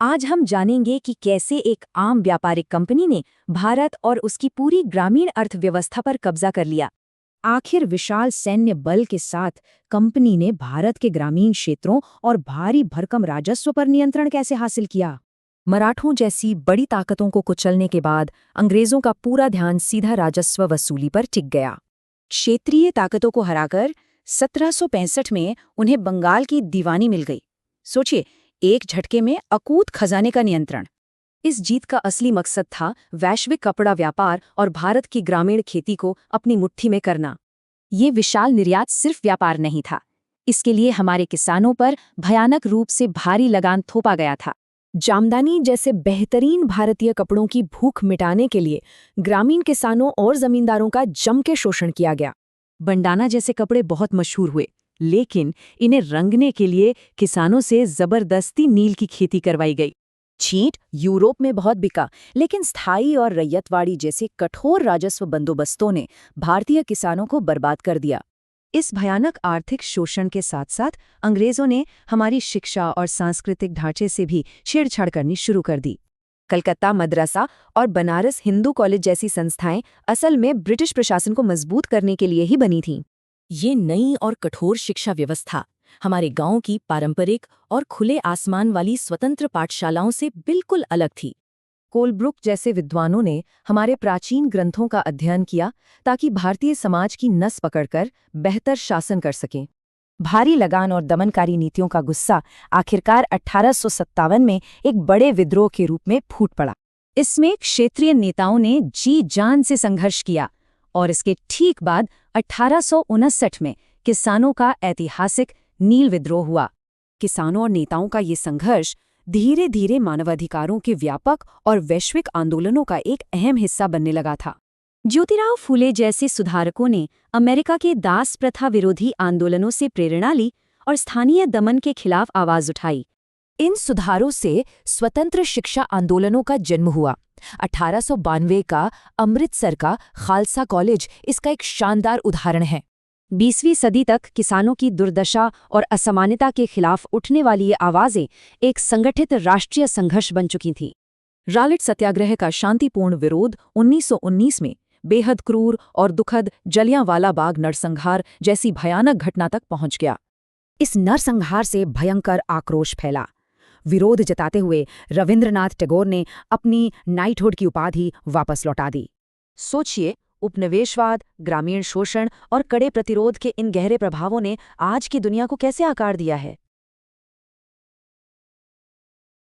आज हम जानेंगे कि कैसे एक आम व्यापारिक कंपनी ने भारत और उसकी पूरी ग्रामीण अर्थव्यवस्था पर कब्जा कर लिया। आखिर विशाल सैन्य बल के साथ कंपनी ने भारत के ग्रामीण क्षेत्रों और भारी भरकम राजस्व पर नियंत्रण कैसे हासिल किया। मराठों जैसी बड़ी ताकतों को कुचलने के बाद अंग्रेजों का पूरा ध्यान सीधा राजस्व वसूली पर टिक गया। क्षेत्रीय ताकतों को हराकर 1765 में उन्हें बंगाल की दीवानी मिल गई। सोचिए, एक झटके में अकूत खजाने का नियंत्रण। इस जीत का असली मकसद था वैश्विक कपड़ा व्यापार और भारत की ग्रामीण खेती को अपनी मुट्ठी में करना। ये विशाल निर्यात सिर्फ व्यापार नहीं था, इसके लिए हमारे किसानों पर भयानक रूप से भारी लगान थोपा गया था। जामदानी जैसे बेहतरीन भारतीय कपड़ों की भूख मिटाने के लिए ग्रामीण किसानों और जमींदारों का जम के शोषण किया गया। बंडाना जैसे कपड़े बहुत मशहूर हुए, लेकिन इन्हें रंगने के लिए किसानों से जबरदस्ती नील की खेती करवाई गई। छींट यूरोप में बहुत बिका, लेकिन स्थायी और रैयतवाड़ी जैसे कठोर राजस्व बंदोबस्तों ने भारतीय किसानों को बर्बाद कर दिया। इस भयानक आर्थिक शोषण के साथ साथ अंग्रेजों ने हमारी शिक्षा और सांस्कृतिक ढांचे से भी छेड़छाड़ करनी शुरू कर दी। कलकत्ता मद्रासा और बनारस हिंदू कॉलेज जैसी संस्थाएं असल में ब्रिटिश प्रशासन को मजबूत करने के लिए ही बनी थीं। ये नई और कठोर शिक्षा व्यवस्था हमारे गांव की पारंपरिक और खुले आसमान वाली स्वतंत्र पाठशालाओं से बिल्कुल अलग थी। कोलब्रुक जैसे विद्वानों ने हमारे प्राचीन ग्रंथों का अध्ययन किया ताकि भारतीय समाज की नस पकड़कर बेहतर शासन कर सकें। भारी लगान और दमनकारी नीतियों का गुस्सा आखिरकार 1857 में एक बड़े विद्रोह के रूप में फूट पड़ा। इसमें क्षेत्रीय नेताओं ने जी जान से संघर्ष किया और इसके ठीक बाद 1859 में किसानों का ऐतिहासिक नील विद्रोह हुआ। किसानों और नेताओं का ये संघर्ष धीरे धीरे मानवाधिकारों के व्यापक और वैश्विक आंदोलनों का एक अहम हिस्सा बनने लगा था। ज्योतिराव फूले जैसे सुधारकों ने अमेरिका के दास प्रथा विरोधी आंदोलनों से प्रेरणा ली और स्थानीय दमन के खिलाफ आवाज उठाई। इन सुधारों से स्वतंत्र शिक्षा आंदोलनों का जन्म हुआ। 1892 का अमृतसर का खालसा कॉलेज इसका एक शानदार उदाहरण है। 20वीं सदी तक किसानों की दुर्दशा और असमानता के खिलाफ उठने वाली ये आवाजें एक संगठित राष्ट्रीय संघर्ष बन चुकी थीं। रॉलेट सत्याग्रह का शांतिपूर्ण विरोध 1919 में बेहद क्रूर और दुखद जलियांवाला बाग नरसंहार जैसी भयानक घटना तक पहुंच गया। इस नरसंहार से भयंकर आक्रोश फैला। विरोध जताते हुए रविंद्रनाथ टैगोर ने अपनी नाइटहुड की उपाधि वापस लौटा दी। सोचिए, उपनिवेशवाद, ग्रामीण शोषण और कड़े प्रतिरोध के इन गहरे प्रभावों ने आज की दुनिया को कैसे आकार दिया है।